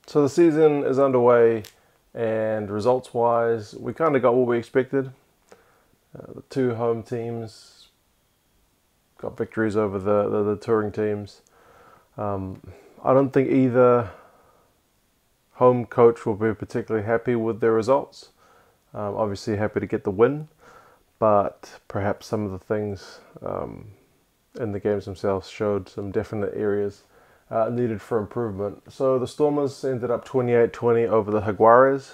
So the season is underway, and results-wise, we kind of got what we expected. The two home teams got victories over the touring teams. I don't think either home coach will be particularly happy with their results. Obviously happy to get the win, but perhaps some of the things in the games themselves showed some definite areas needed for improvement. So the Stormers ended up 28-20 over the Jaguares.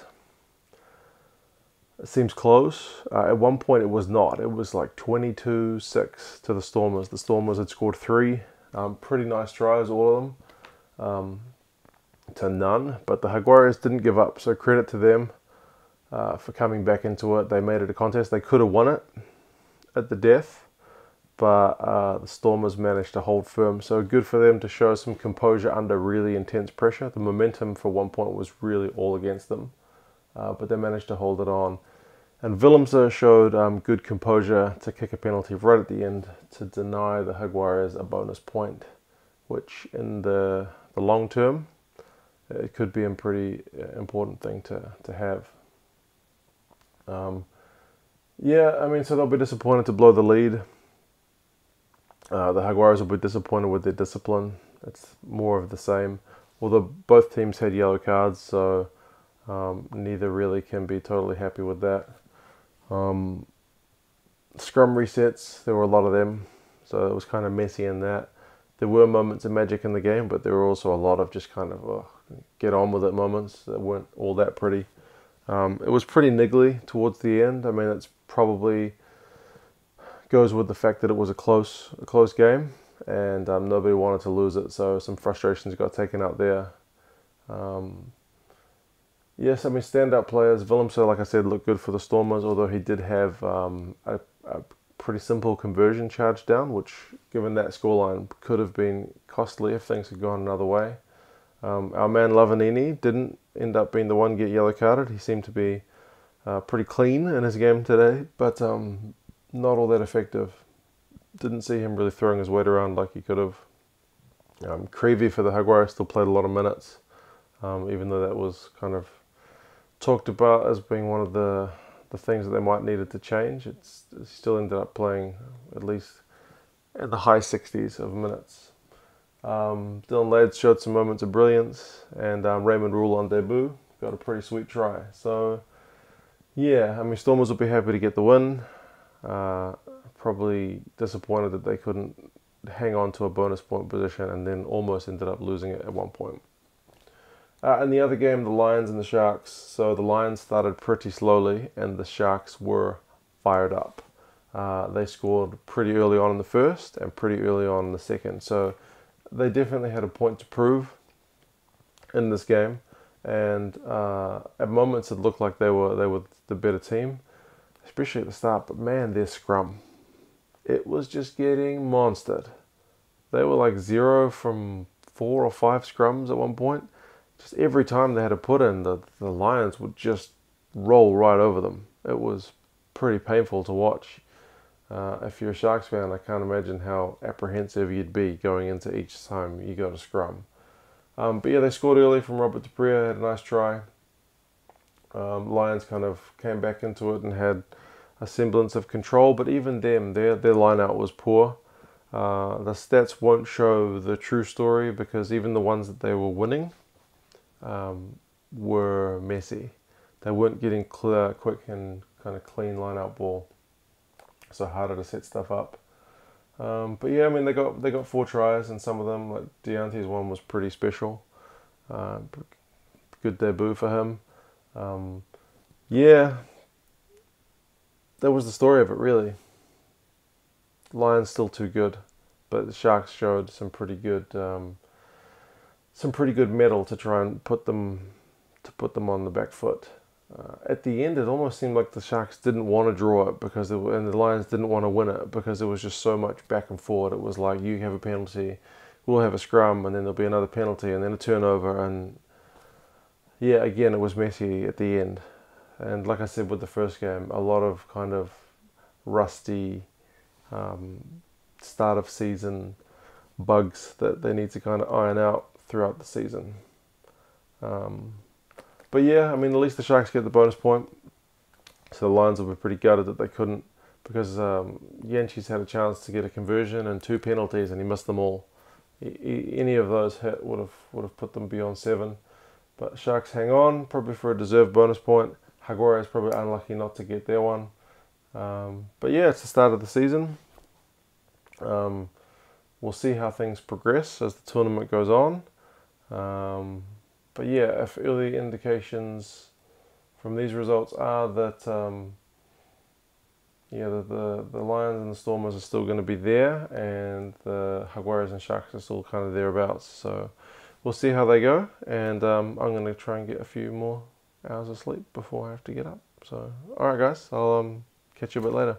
It seems close. At one point it was not. It was like 22-6 to the Stormers. The Stormers had scored 3 pretty nice tries, all of them, to none. But the Jaguares didn't give up, so credit to them for coming back into it. They made it a contest. They could have won it at the death, but the Stormers managed to hold firm. So good for them to show some composure under really intense pressure. The momentum for one point was really all against them, but they managed to hold it on. And Willemse showed good composure to kick a penalty right at the end to deny the Jaguares a bonus point, which in the long term, it could be a pretty important thing to have. Yeah, I mean, so they'll be disappointed to blow the lead. The Jaguares will be disappointed with their discipline. It's more of the same. Although both teams had yellow cards, so neither really can be totally happy with that. Scrum resets, there were a lot of them, so it was kind of messy in that. There were moments of magic in the game, but there were also a lot of just kind of get on with it moments that weren't all that pretty. It was pretty niggly towards the end. I mean, it's probably goes with the fact that it was a close game, and nobody wanted to lose it, so some frustrations got taken out there. Yes, I mean, standout players. Willemse, like I said, looked good for the Stormers, although he did have a pretty simple conversion charge down, which, given that scoreline, could have been costly if things had gone another way. Our man Lavanini didn't end up being the one to get yellow carded. He seemed to be pretty clean in his game today, but not all that effective. Didn't see him really throwing his weight around like he could have. Creevy for the Jaguares still played a lot of minutes, even though that was kind of talked about as being one of the things that they might needed to change. It still ended up playing at least in the high 60s of minutes. Dylan Laird showed some moments of brilliance, and Raymond Rule on debut got a pretty sweet try. So yeah, I mean, Stormers will be happy to get the win. Probably disappointed that they couldn't hang on to a bonus point position and then almost ended up losing it at one point. In the other game, the Lions and the Sharks. So the Lions started pretty slowly and the Sharks were fired up. They scored pretty early on in the first and pretty early on in the second. So they definitely had a point to prove in this game. And at moments it looked like they were the better team, especially at the start. But man, their scrum, it was just getting monstered. They were like 0 from 4 or 5 scrums at one point. Just every time they had to put in, the Lions would just roll right over them. It was pretty painful to watch. If you're a Sharks fan, I can't imagine how apprehensive you'd be going into each time you go to scrum. But yeah, they scored early from Robert Dupria, had a nice try. Lions kind of came back into it and had a semblance of control, but even them, their line-out was poor. The stats won't show the true story because even the ones that they were winning were messy. They weren't getting clear, quick and kind of clean line-out ball, so harder to set stuff up. But yeah, I mean, they got 4 tries, and some of them, like Deante's one, was pretty special. Good debut for him. Yeah, that was the story of it, really. Lions still too good, but the Sharks showed some pretty good mettle to try and put them on the back foot. At the end, it almost seemed like the Sharks didn't want to draw it and the Lions didn't want to win it because there was just so much back and forward. It was like, you have a penalty, we'll have a scrum, and then there'll be another penalty, and then a turnover, and yeah, again, it was messy at the end. And like I said with the first game, a lot of kind of rusty start of season bugs that they need to kind of iron out throughout the season. But yeah, I mean, at least the Sharks get the bonus point. So the Lions will be pretty gutted that they couldn't, because Yanchi's had a chance to get a conversion and 2 penalties and he missed them all. Any of those hit would have put them beyond 7. But Sharks hang on, probably for a deserved bonus point. Haguara is probably unlucky not to get their one. But yeah, it's the start of the season. We'll see how things progress as the tournament goes on. But yeah, if early indications from these results are that the Lions and the Stormers are still going to be there, and the Jaguares and Sharks are still kind of thereabouts. So we'll see how they go, and I'm going to try and get a few more hours of sleep before I have to get up. So alright guys, I'll catch you a bit later.